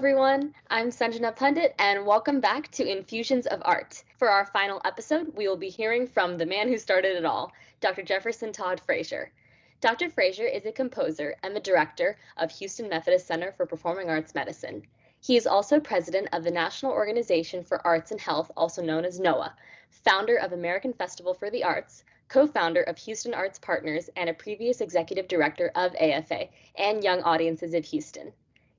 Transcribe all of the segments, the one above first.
everyone. I'm Sanjana Pundit, and welcome back to Infusions of Art. For our final episode, we will be hearing from the man who started it all, Dr. Jefferson Todd Frazier. Dr. Frazier is a composer and the director of Houston Methodist Center for Performing Arts Medicine. He is also president of the National Organization for Arts and Health, also known as NOAA, founder of American Festival for the Arts, co-founder of Houston Arts Partners, and a previous executive director of AFA and Young Audiences of Houston.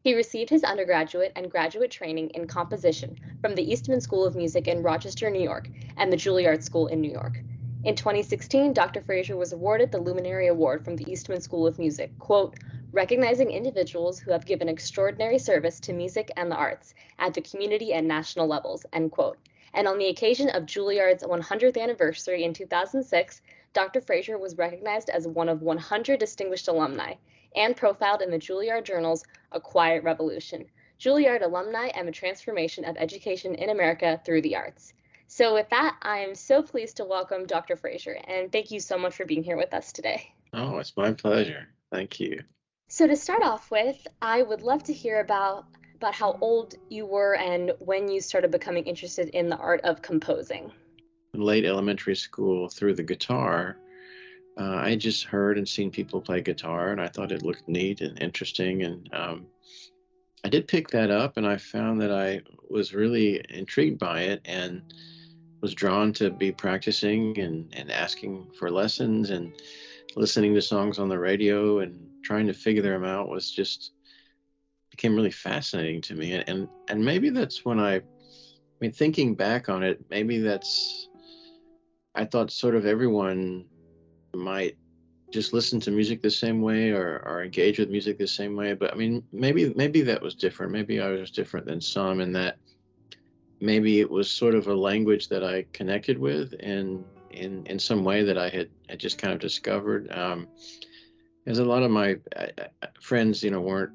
He received his undergraduate and graduate training in composition from the Eastman School of Music in Rochester, New York, and the Juilliard School in New York. In 2016, Dr. Frazier was awarded the Luminary Award from the Eastman School of Music, quote, recognizing individuals who have given extraordinary service to music and the arts at the community and national levels, end quote. And on the occasion of Juilliard's 100th anniversary in 2006, Dr. Frazier was recognized as one of 100 distinguished alumni and profiled in the Juilliard Journal's A Quiet Revolution, Juilliard Alumni and the Transformation of Education in America Through the Arts. So with that, I am so pleased to welcome Dr. Frazier, and thank you so much for being here with us today. Oh, it's my pleasure. Thank you. So to start off with, I would love to hear about how old you were and when you started becoming interested in the art of composing. In late elementary school, through the guitar, I had just heard and seen people play guitar, and I thought it looked neat and interesting. And I did pick that up, and I found that I was really intrigued by it and was drawn to be practicing and asking for lessons and listening to songs on the radio and trying to figure them out was just became really fascinating to me. And maybe that's when I mean, thinking back on it, I thought sort of everyone might just listen to music the same way or engage with music the same way. But I mean, maybe that was different. Maybe I was different than some in that maybe it was sort of a language that I connected with in some way that I had just kind of discovered. As a lot of my friends, weren't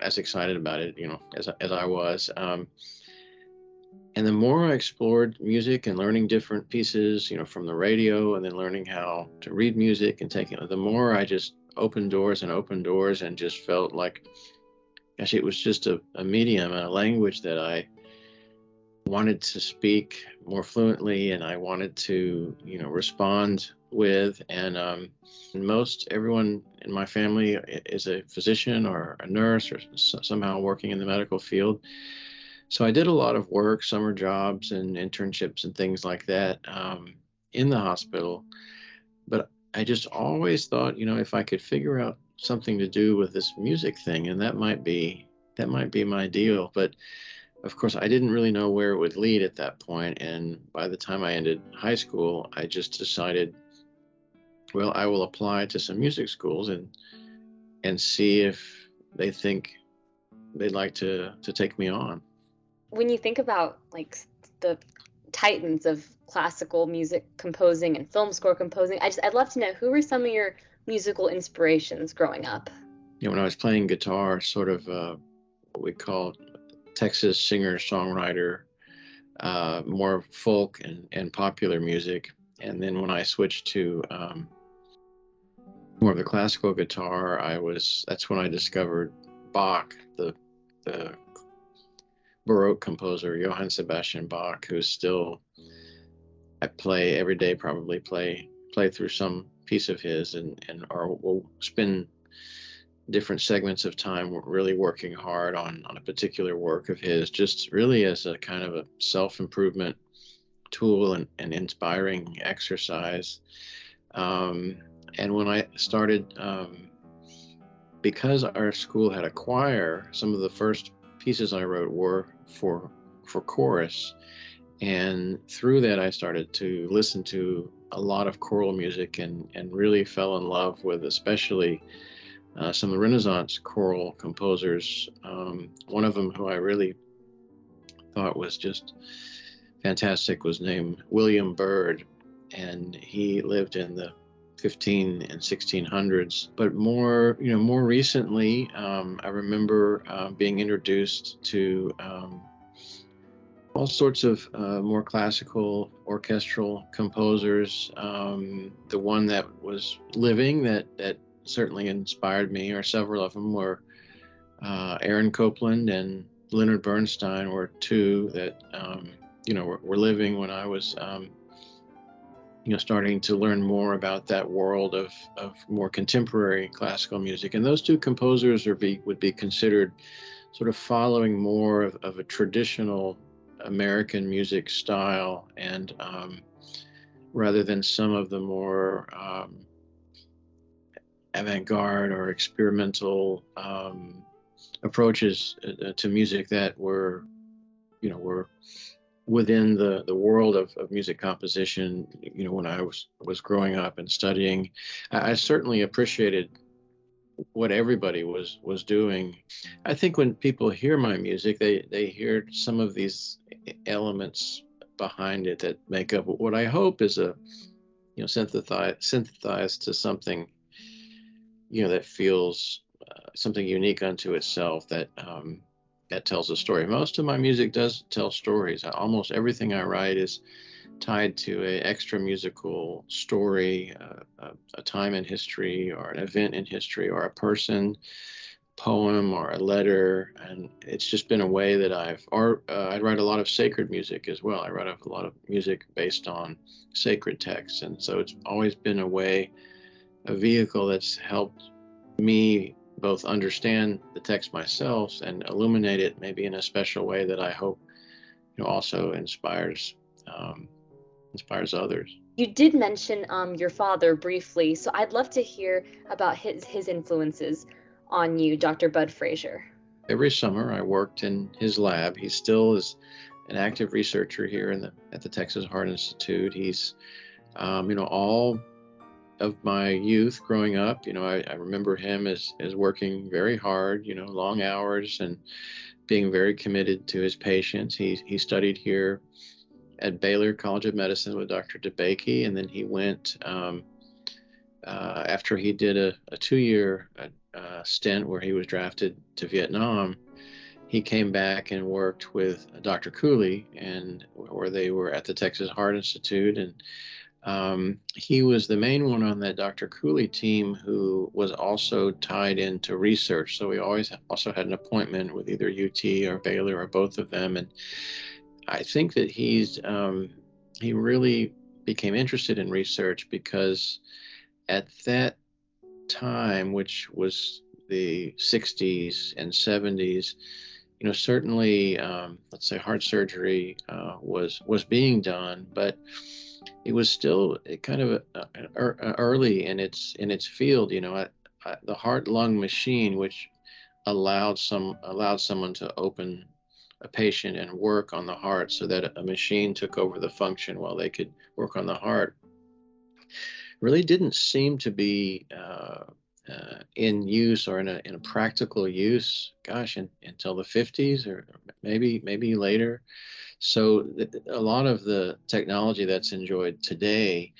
as excited about it, as I was. And the more I explored music and learning different pieces, from the radio and then learning how to read music and taking it, the more I just opened doors and just felt like, gosh, it was just a medium and a language that I wanted to speak more fluently and I wanted to, respond with. And most everyone in my family is a physician or a nurse or somehow working in the medical field. So I did a lot of work, summer jobs and internships and things like that in the hospital. But I just always thought, if I could figure out something to do with this music thing, and that might be my deal. But of course, I didn't really know where it would lead at that point. And by the time I ended high school, I just decided, well, I will apply to some music schools and see if they think they'd like to take me on. When you think about like the titans of classical music composing and film score composing, I'd love to know, who were some of your musical inspirations growing up? When I was playing guitar, sort of what we call Texas singer-songwriter, more folk and popular music. And then when I switched to more of the classical guitar, that's when I discovered Bach, the Baroque composer, Johann Sebastian Bach, who's still, I play every day, probably play through some piece of his or we'll spend different segments of time really working hard on a particular work of his, just really as a kind of a self-improvement tool and inspiring exercise. And when I started, because our school had a choir, some of the first pieces I wrote were for chorus. And through that, I started to listen to a lot of choral music and really fell in love with especially some of the Renaissance choral composers. One of them who I really thought was just fantastic was named William Byrd, and he lived in the 15 and 1600s. But more recently, I remember being introduced to all sorts of more classical orchestral composers. The one that was living that certainly inspired me, or several of them, were Aaron Copland and Leonard Bernstein were two that were living when I was starting to learn more about that world of more contemporary classical music. And those two composers would be considered sort of following more of a traditional American music style, and rather than some of the more avant-garde or experimental approaches to music that were within the world of music composition. When I was growing up and studying, I certainly appreciated what everybody was doing. I think when people hear my music, they hear some of these elements behind it that make up what I hope is a synthesized to something that feels something unique unto itself, that tells a story. Most of my music does tell stories. Almost everything I write is tied to an extra musical story, a time in history, or an event in history, or a person, poem, or a letter. And it's just been a way that I write a lot of sacred music as well. I write a lot of music based on sacred texts. And so it's always been a vehicle that's helped me both understand the text myself and illuminate it maybe in a special way that I hope also inspires others. You did mention your father briefly, so I'd love to hear about his influences on you, Dr. Bud Frazier. Every summer I worked in his lab. He still is an active researcher here at the Texas Heart Institute. He's all of my youth growing up, I remember him as working very hard, long hours, and being very committed to his patients. He studied here at Baylor College of Medicine with Dr. DeBakey, and then he went after he did a 2-year stint where he was drafted to Vietnam. He came back and worked with Dr. Cooley, and where they were at the Texas Heart Institute, and he was the main one on that Dr. Cooley team who was also tied into research. So we always also had an appointment with either UT or Baylor or both of them. And I think that he really became interested in research because at that time, which was the 60s and 70s, certainly, let's say heart surgery was being done, but it was still kind of early in its field. The heart-lung machine, which allowed someone to open a patient and work on the heart, so that a machine took over the function while they could work on the heart, really didn't seem to be in use or in a practical use. Gosh, until the 50s or maybe later. So a lot of the technology that's enjoyed today,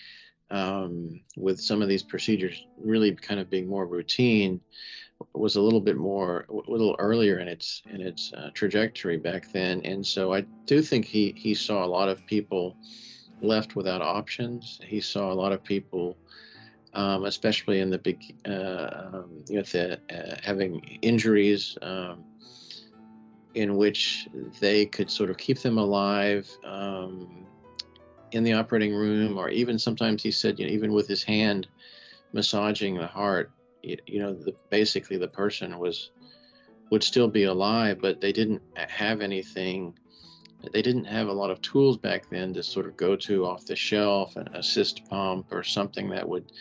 with some of these procedures really kind of being more routine, was a little earlier in its trajectory back then. And so I do think he saw a lot of people left without options. He saw a lot of people, especially in the big, having injuries, in which they could sort of keep them alive in the operating room, or even sometimes he said, even with his hand massaging the heart, basically the person would still be alive, but they didn't have anything. They didn't have a lot of tools back then to sort of go to off the shelf, an assist pump or something that would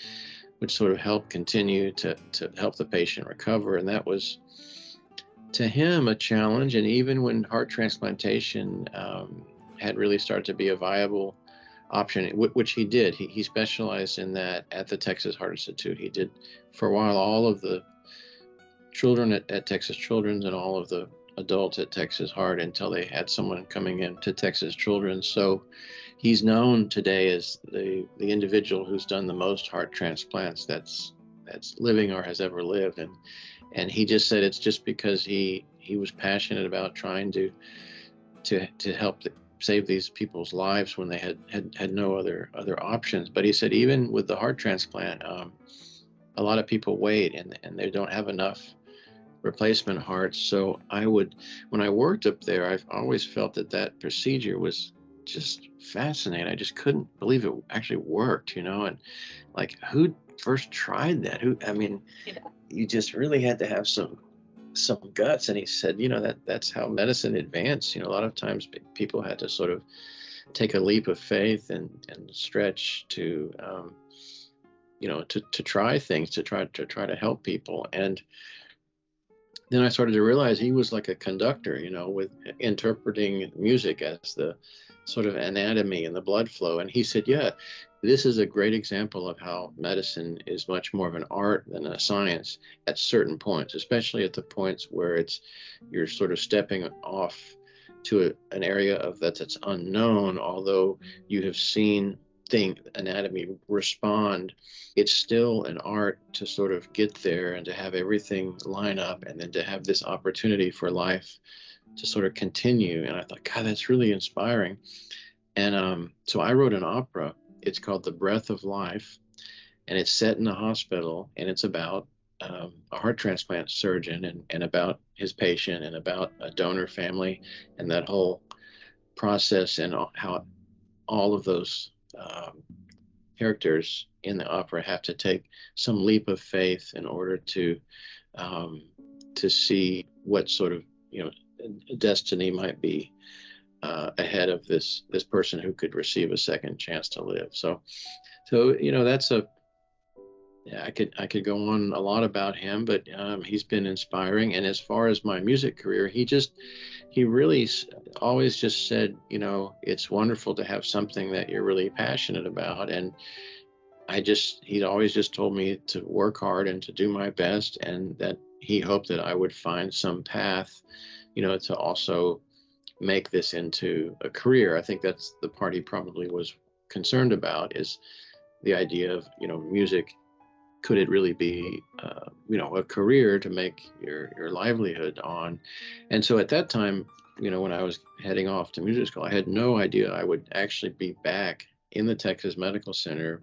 sort of help continue to help the patient recover. And that was, to him, a challenge. And even when heart transplantation had really started to be a viable option, which he did, he specialized in that at the Texas Heart Institute. He did for a while all of the children at Texas Children's and all of the adults at Texas Heart, until they had someone coming in to Texas Children's. So he's known today as the individual who's done the most heart transplants that's living or has ever lived. And he just said it's just because he was passionate about trying to help save these people's lives when they had no other options. But he said even with the heart transplant, a lot of people wait and they don't have enough replacement hearts. So when I worked up there, I've always felt that procedure was just fascinating. I just couldn't believe it actually worked, and like who first tried that? I mean, Yeah. you just really had to have some guts. And he said, that's how medicine advanced. A lot of times people had to sort of take a leap of faith and stretch to, to try things, to try to help people. And then I started to realize he was like a conductor, with interpreting music as the sort of anatomy and the blood flow. And he said, yeah, this is a great example of how medicine is much more of an art than a science at certain points, especially at the points where you're sort of stepping off to an area of that's unknown, although you have seen anatomy respond. It's still an art to sort of get there and to have everything line up, and then to have this opportunity for life to sort of continue. And I thought, God, that's really inspiring. And so I wrote an opera. It's called The Breath of Life, and it's set in a hospital, and it's about a heart transplant surgeon and about his patient and about a donor family and that whole process, and how all of those characters in the opera have to take some leap of faith in order to see what sort of destiny might be ahead of this person who could receive a second chance to live. So that's I could go on a lot about him, but he's been inspiring. And as far as my music career, he really always just said, it's wonderful to have something that you're really passionate about. And he'd always just told me to work hard and to do my best, and that he hoped that I would find some path, to also make this into a career. I think that's the part he probably was concerned about, is the idea of, music. Could it really be, a career to make your livelihood on? And so at that time, when I was heading off to music school, I had no idea I would actually be back in the Texas Medical Center,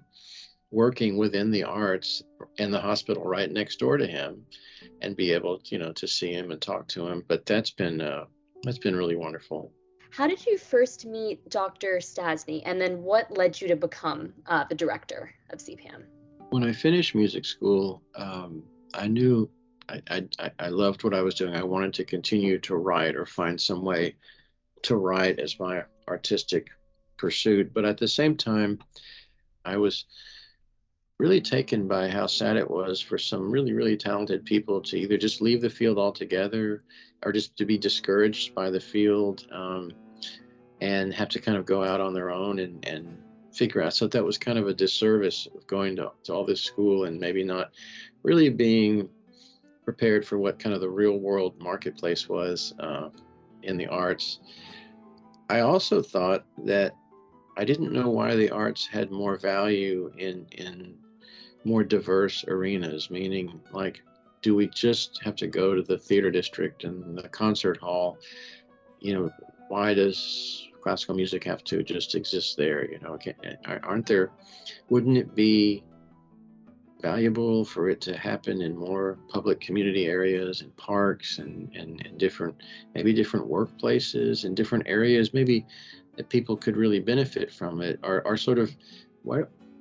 working within the arts in the hospital right next door to him, and be able, to see him and talk to him. But that's been really wonderful. How did you first meet Dr. Stasny, and then what led you to become the director of CPAM? When I finished music school, I knew I loved what I was doing. I wanted to continue to write, or find some way to write as my artistic pursuit. But at the same time, I was really taken by how sad it was for some really, really talented people to either just leave the field altogether, or just to be discouraged by the field, and have to kind of go out on their own and figure out. So that was kind of a disservice of going to all this school and maybe not really being prepared for what kind of the real world marketplace was in the arts. I also thought that I didn't know why the arts had more value in more diverse arenas, meaning, like, do we just have to go to the theater district and the concert hall? Why does classical music have to just exist there? Wouldn't it be valuable for it to happen in more public community areas and parks and different workplaces and different areas, maybe that people could really benefit from it, or sort of,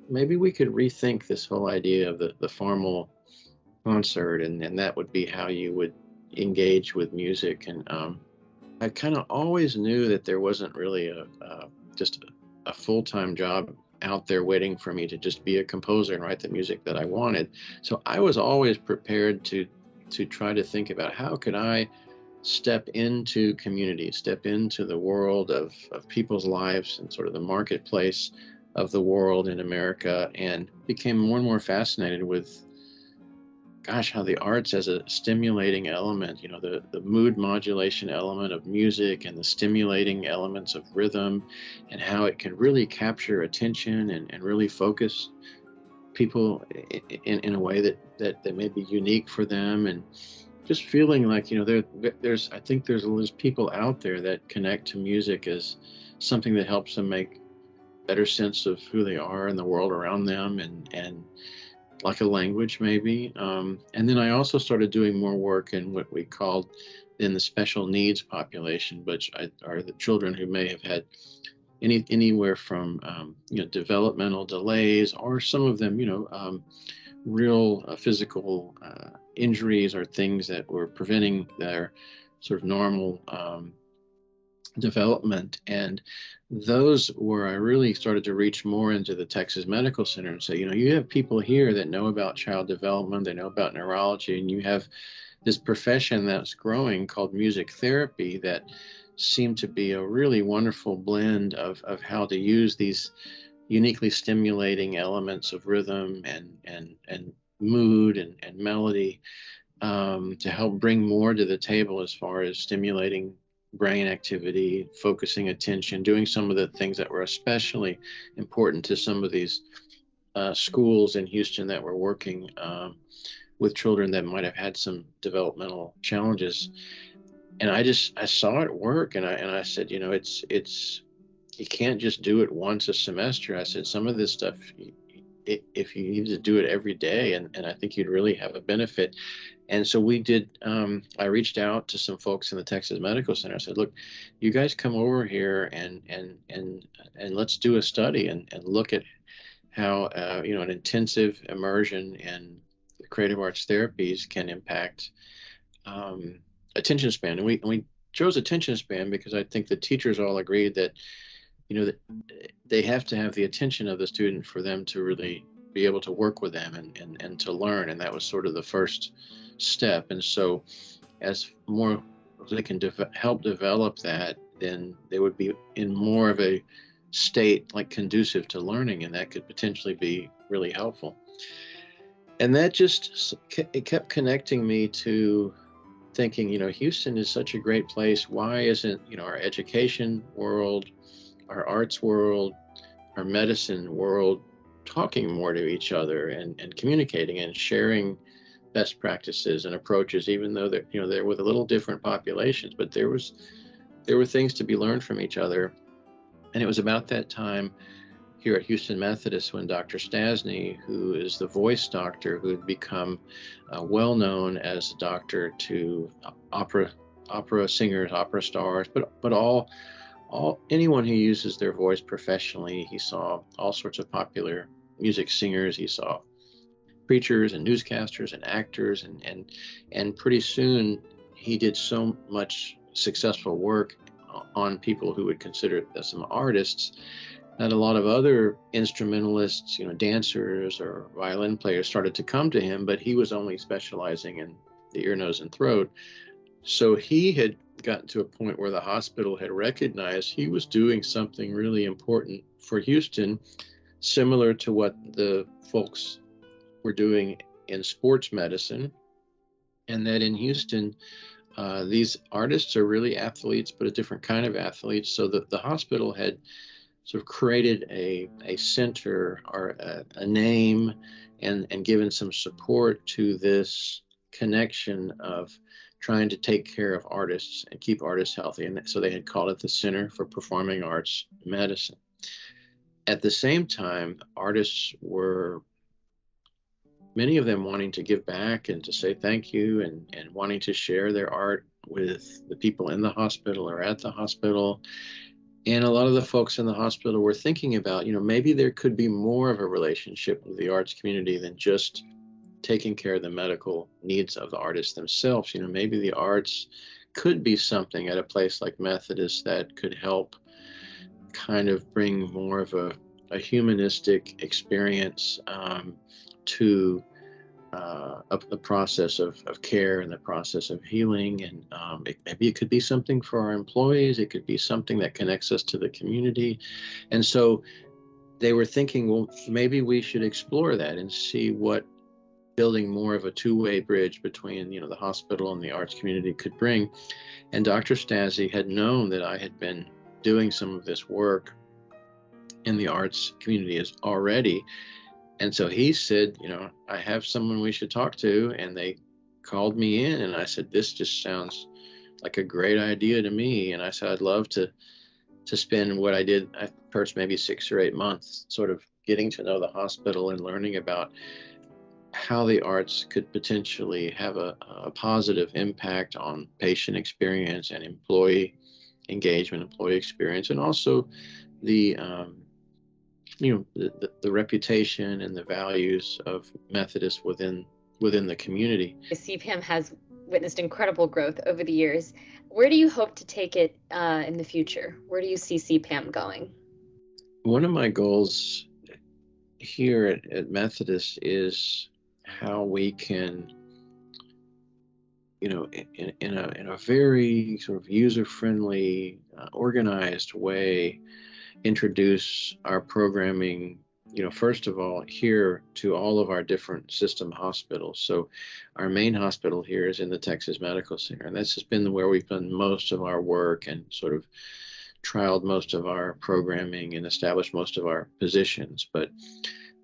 maybe we could rethink this whole idea of the formal concert, and that would be how you would engage with music. And I kind of always knew that there wasn't really just a full-time job out there waiting for me to just be a composer and write the music that I wanted. So I was always prepared to try to think about, how could I step into community, step into the world of people's lives and sort of the marketplace of the world in America, and became more and more fascinated with, how the arts as a stimulating element, the mood modulation element of music, and the stimulating elements of rhythm, and how it can really capture attention and really focus people in a way that may be unique for them. And just feeling like, I think there's people out there that connect to music as something that helps them make better sense of who they are and the world around them, and like a language maybe. And then I also started doing more work in what we called in the special needs population, which are the children who may have had anywhere from developmental delays, or some of them real physical injuries or things that were preventing their sort of normal development. And those where I really started to reach more into the Texas Medical Center and say, you have people here that know about child development, they know about neurology, and you have this profession that's growing called music therapy that seemed to be a really wonderful blend of how to use these uniquely stimulating elements of rhythm and mood and melody to help bring more to the table as far as stimulating brain activity, focusing attention, doing some of the things that were especially important to some of these schools in Houston that were working with children that might have had some developmental challenges. And I saw it work, and I said, it's you can't just do it once a semester. I said, some of this stuff, if you need to do it every day, and I think you'd really have a benefit. And so we did, I reached out to some folks in the Texas Medical Center. I said, look, you guys come over here and let's do a study and look at how, an intensive immersion in creative arts therapies can impact attention span. And we chose attention span because I think the teachers all agreed that, that they have to have the attention of the student for them to really be able to work with them and to learn. And that was sort of the first step. And so as more they can help develop that, then they would be in more of a state like conducive to learning, and that could potentially be really helpful. And that it kept connecting me to thinking, Houston is such a great place. Why isn't, our education world, our arts world, our medicine world talking more to each other and communicating and sharing best practices and approaches, even though they're with a little different populations, but there were things to be learned from each other. And it was about that time here at Houston Methodist when Dr. Stasny, who is the voice doctor who had become well known as a doctor to opera singers, opera stars, but all anyone who uses their voice professionally. He saw all sorts of popular music singers. He saw preachers and newscasters and actors, and pretty soon he did so much successful work on people who would consider some artists that a lot of other instrumentalists, dancers or violin players started to come to him, but he was only specializing in the ear, nose, and throat. So he had gotten to a point where the hospital had recognized he was doing something really important for Houston, similar to what the folks were doing in sports medicine, and that in Houston, these artists are really athletes, but a different kind of athletes. So the hospital had sort of created a center or a name and given some support to this connection of trying to take care of artists and keep artists healthy. And so they had called it the Center for Performing Arts Medicine. At the same time, artists were, many of them wanting to give back and to say thank you and wanting to share their art with the people in the hospital or at the hospital. And a lot of the folks in the hospital were thinking about, maybe there could be more of a relationship with the arts community than just taking care of the medical needs of the artists themselves. Maybe the arts could be something at a place like Methodist that could help kind of bring more of a humanistic experience to the process of care and the process of healing. And maybe it could be something for our employees. It could be something that connects us to the community. And so they were thinking, well, maybe we should explore that and see what building more of a two-way bridge between, the hospital and the arts community could bring. And Dr. Stasny had known that I had been doing some of this work in the arts community already. And so he said, I have someone we should talk to. And they called me in, and I said, this just sounds like a great idea to me. And I said, I'd love to spend what I did first, maybe 6 or 8 months, sort of getting to know the hospital and learning about how the arts could potentially have a positive impact on patient experience and employee engagement, employee experience, and also the the reputation and the values of Methodists within the community. CPAM has witnessed incredible growth over the years. Where do you hope to take it in the future? Where do you see CPAM going? One of my goals here at Methodist is how we can, in a very sort of user-friendly, organized way, introduce our programming, first of all, here to all of our different system hospitals. So our main hospital here is in the Texas Medical Center, and that's just been where we've done most of our work and sort of trialed most of our programming and established most of our positions. But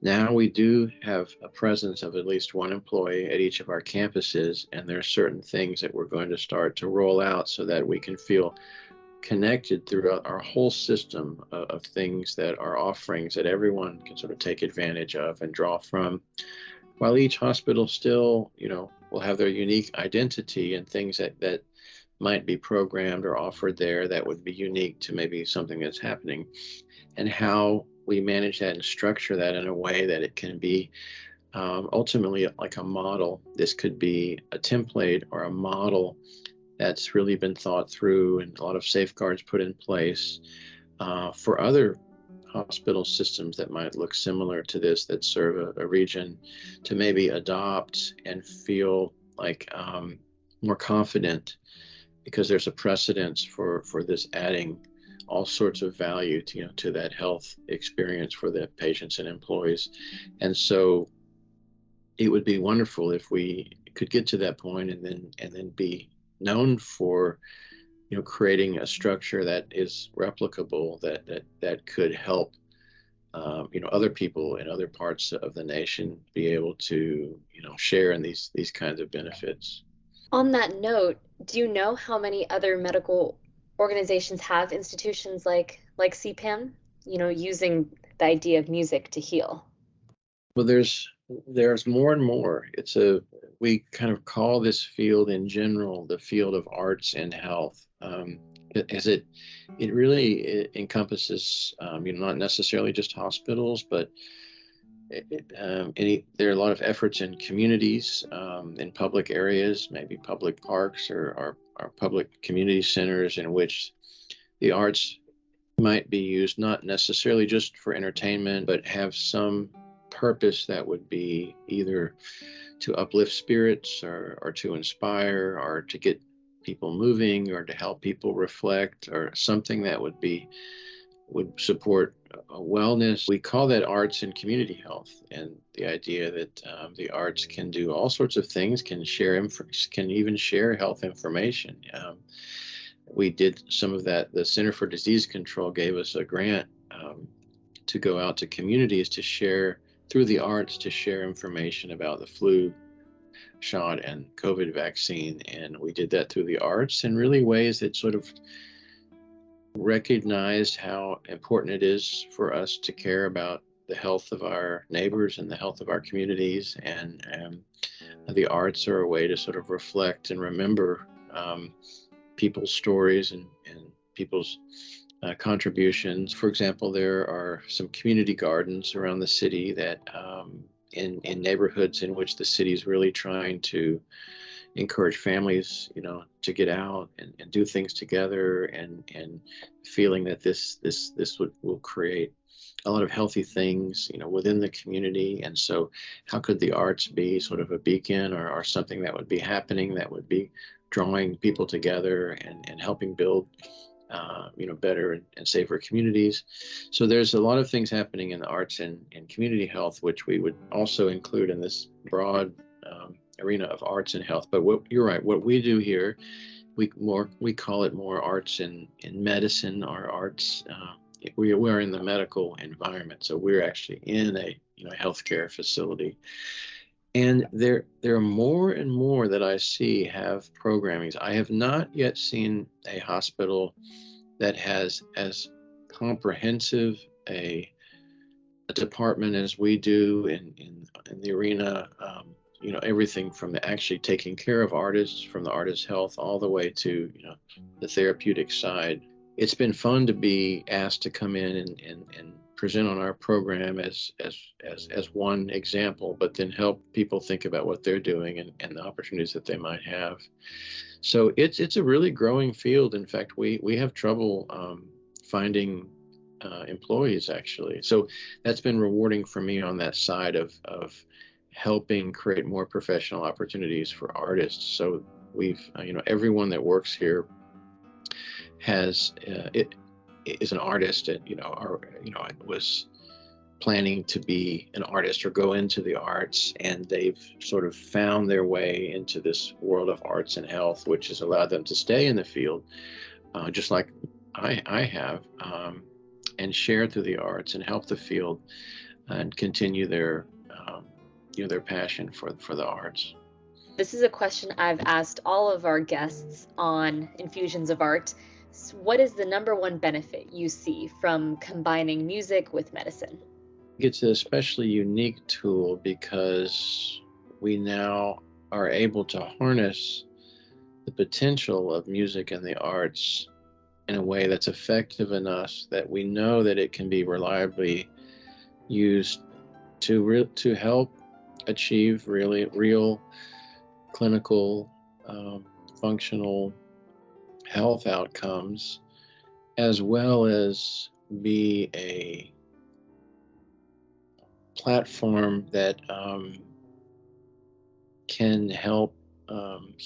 now we do have a presence of at least one employee at each of our campuses, and there are certain things that we're going to start to roll out so that we can feel connected throughout our whole system of things that are offerings that everyone can sort of take advantage of and draw from, while each hospital still, will have their unique identity and things that might be programmed or offered there that would be unique to maybe something that's happening, and how we manage that and structure that in a way that it can be ultimately like a model. This could be a template or a model that's really been thought through and a lot of safeguards put in place for other hospital systems that might look similar to this, that serve a region, to maybe adopt and feel like more confident, because there's a precedence for this adding all sorts of value to that health experience for the patients and employees. And so it would be wonderful if we could get to that point and then be known for creating a structure that is replicable, that could help other people in other parts of the nation be able to share in these kinds of benefits. On that note, do you know how many other medical organizations have institutions like CPAM, using the idea of music to heal? Well, there's more and more. We kind of call this field in general the field of arts and health, as it really encompasses, not necessarily just hospitals, but there are a lot of efforts in communities, in public areas, maybe public parks or public community centers, in which the arts might be used not necessarily just for entertainment, but have some purpose that would be either to uplift spirits or to inspire or to get people moving or to help people reflect, or something that would support wellness. We call that arts and community health, and the idea that the arts can do all sorts of things, can even share health information. We did some of that. The Center for Disease Control gave us a grant to go out to communities to share through the arts, to share information about the flu shot and COVID vaccine. And we did that through the arts in really ways that sort of recognized how important it is for us to care about the health of our neighbors and the health of our communities. And the arts are a way to sort of reflect and remember people's stories and people's contributions. For example, there are some community gardens around the city that in neighborhoods in which the city is really trying to encourage families, to get out and do things together, and feeling that this will create a lot of healthy things, within the community. And so how could the arts be sort of a beacon or something that would be happening, that would be drawing people together and helping build better and safer communities. So there's a lot of things happening in the arts and community health, which we would also include in this broad arena of arts and health. But you're right, what we do here, we call it more arts in medicine, or arts. We're in the medical environment, so we're actually in a healthcare facility. And there are more and more that I see have programmings. I have not yet seen a hospital that has as comprehensive a department as we do in the arena everything from the actually taking care of artists, from the artist's health, all the way to, the therapeutic side. It's been fun to be asked to come in and present on our program as one example, but then help people think about what they're doing and the opportunities that they might have. So it's a really growing field. In fact, we have trouble finding employees, actually. So that's been rewarding for me on that side of helping create more professional opportunities for artists. So we've everyone that works here has it is an artist, and was planning to be an artist or go into the arts, and they've sort of found their way into this world of arts and health, which has allowed them to stay in the field, just like I have, and share through the arts and help the field and continue their their passion for the arts. This is a question I've asked all of our guests on Infusions of Art. What is the number one benefit you see from combining music with medicine? It's an especially unique tool because we now are able to harness the potential of music and the arts in a way that's effective enough that we know that it can be reliably used to help achieve really real clinical functional health outcomes, as well as be a platform that can help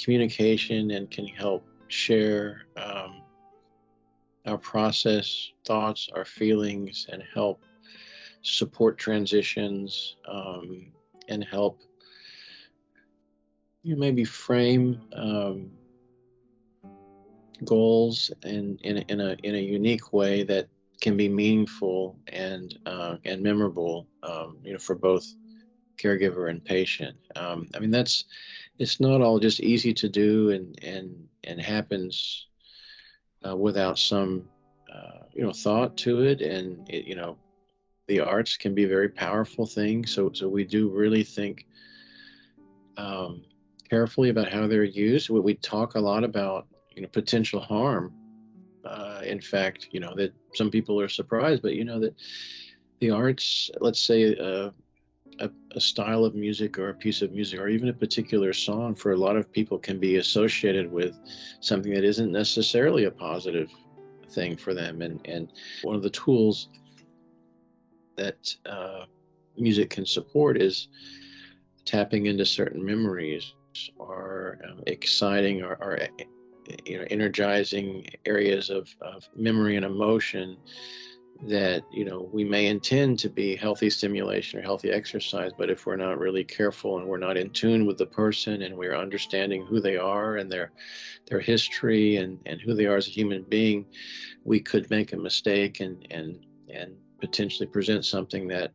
communication and can help share our process thoughts, our feelings, and help support transitions, and help maybe frame goals in a unique way that can be meaningful and memorable, for both caregiver and patient. It's not all just easy to do and happens without some thought to it, and the arts can be a very powerful thing. So we do really think carefully about how they're used. We talk a lot about potential harm. In fact, that some people are surprised, but that the arts, let's say a style of music or a piece of music or even a particular song, for a lot of people can be associated with something that isn't necessarily a positive thing for them. And one of the tools that music can support is tapping into certain memories or exciting or energizing areas of memory and emotion that we may intend to be healthy stimulation or healthy exercise, but if we're not really careful and we're not in tune with the person and we're understanding who they are and their history and who they are as a human being, we could make a mistake and potentially present something that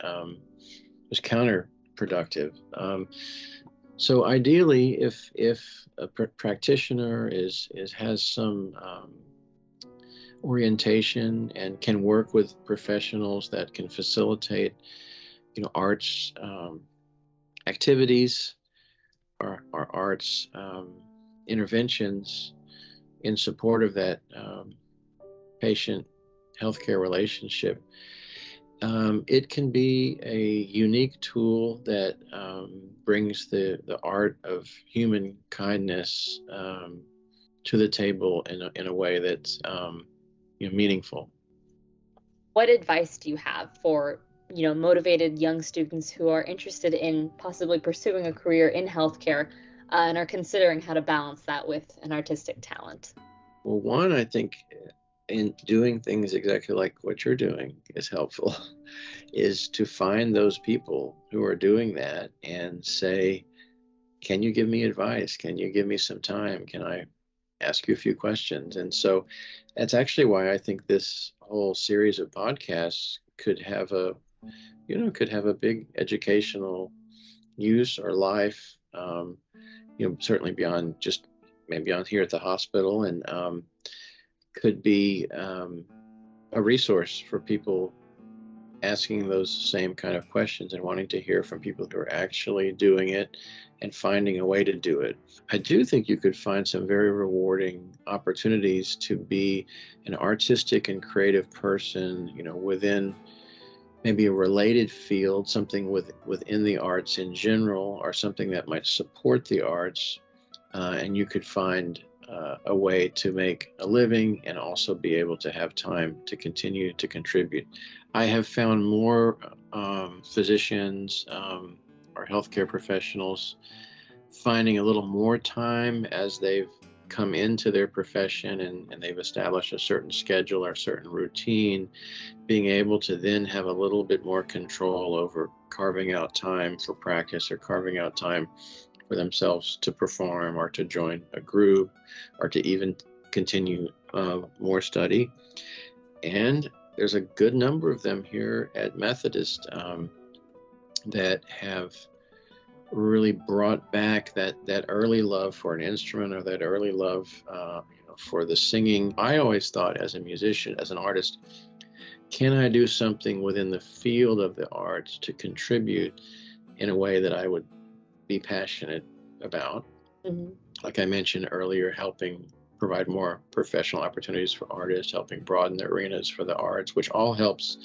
is counterproductive. So ideally, if a practitioner has some orientation and can work with professionals that can facilitate, arts activities or arts interventions in support of that patient healthcare relationship, it can be a unique tool that brings the art of human kindness to the table in a way that's meaningful. What advice do you have for motivated young students who are interested in possibly pursuing a career in healthcare and are considering how to balance that with an artistic talent? Well, one, I think in doing things exactly like what you're doing is helpful, is to find those people who are doing that and say, can you give me advice? Can you give me some time? Can I ask you a few questions? And so that's actually why I think this whole series of podcasts could have a big educational use or life, certainly beyond just maybe beyond here at the hospital, and could be a resource for people asking those same kind of questions and wanting to hear from people who are actually doing it and finding a way to do it. I do think you could find some very rewarding opportunities to be an artistic and creative person, within maybe a related field, something within the arts in general, or something that might support the arts, and you could find a way to make a living and also be able to have time to continue to contribute. I have found more physicians or healthcare professionals finding a little more time as they've come into their profession and they've established a certain schedule or a certain routine, being able to then have a little bit more control over carving out time for practice or carving out time for themselves to perform or to join a group or to even continue more study. And there's a good number of them here at Methodist that have really brought back that early love for an instrument or that early love for the singing. I always thought, as a musician, as an artist, can I do something within the field of the arts to contribute in a way that I would be passionate about? Mm-hmm. Like I mentioned earlier, helping provide more professional opportunities for artists, helping broaden the arenas for the arts, which all helps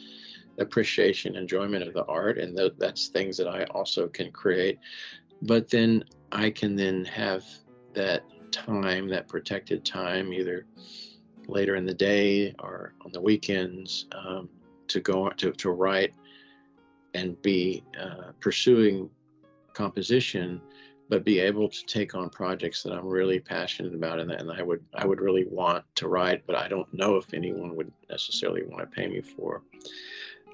appreciation, enjoyment of the art, and that's things that I also can create. But then I can then have that time, that protected time, either later in the day or on the weekends, to go to write and be pursuing composition, but be able to take on projects that I'm really passionate about and I would really want to write, but I don't know if anyone would necessarily want to pay me for.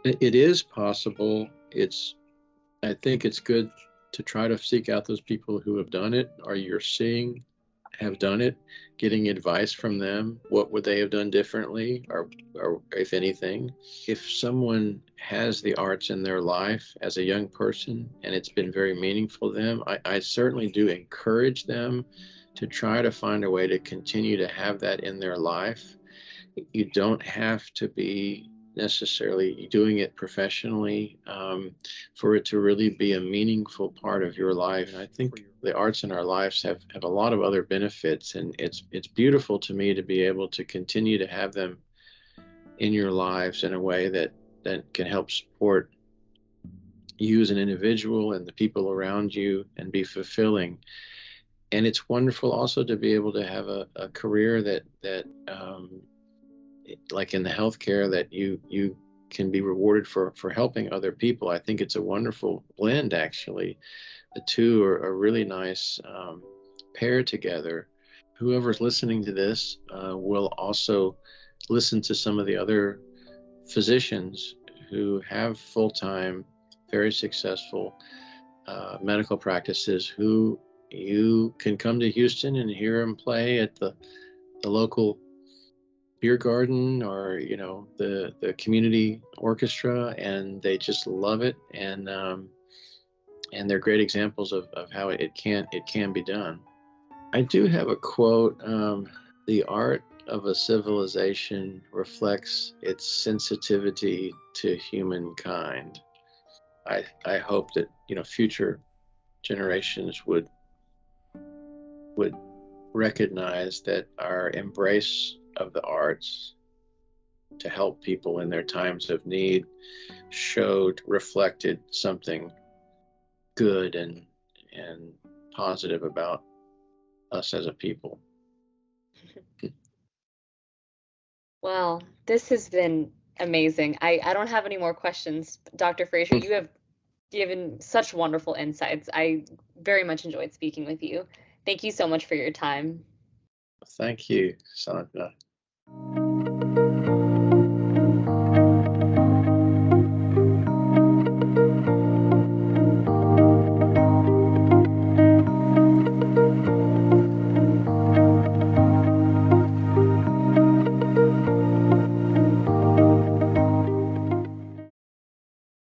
It is possible. I think it's good to try to seek out those people who have done it or you're seeing have done it, getting advice from them. What would they have done differently, or if anything? If someone has the arts in their life as a young person and it's been very meaningful to them, I certainly do encourage them to try to find a way to continue to have that in their life. You don't have to be necessarily doing it professionally for it to really be a meaningful part of your life. And I think the arts in our lives have a lot of other benefits, and it's beautiful to me to be able to continue to have them in your lives in a way that can help support you as an individual and the people around you and be fulfilling. And it's wonderful also to be able to have a career that like in the healthcare, that you can be rewarded for helping other people. I think it's a wonderful blend, actually. The two are a really nice pair together. Whoever's listening to this will also listen to some of the other physicians who have full-time, very successful medical practices, who you can come to Houston and hear them play at the local beer garden or the community orchestra, and they just love it, and they're great examples of how it can be done. I do have a quote: the art of a civilization reflects its sensitivity to humankind. I hope that future generations would recognize that our embrace of the arts to help people in their times of need reflected something good and positive about us as a people. Well, this has been amazing. I don't have any more questions. Dr. Frazier, you have given such wonderful insights. I very much enjoyed speaking with you. Thank you so much for your time. Thank you, Sandra.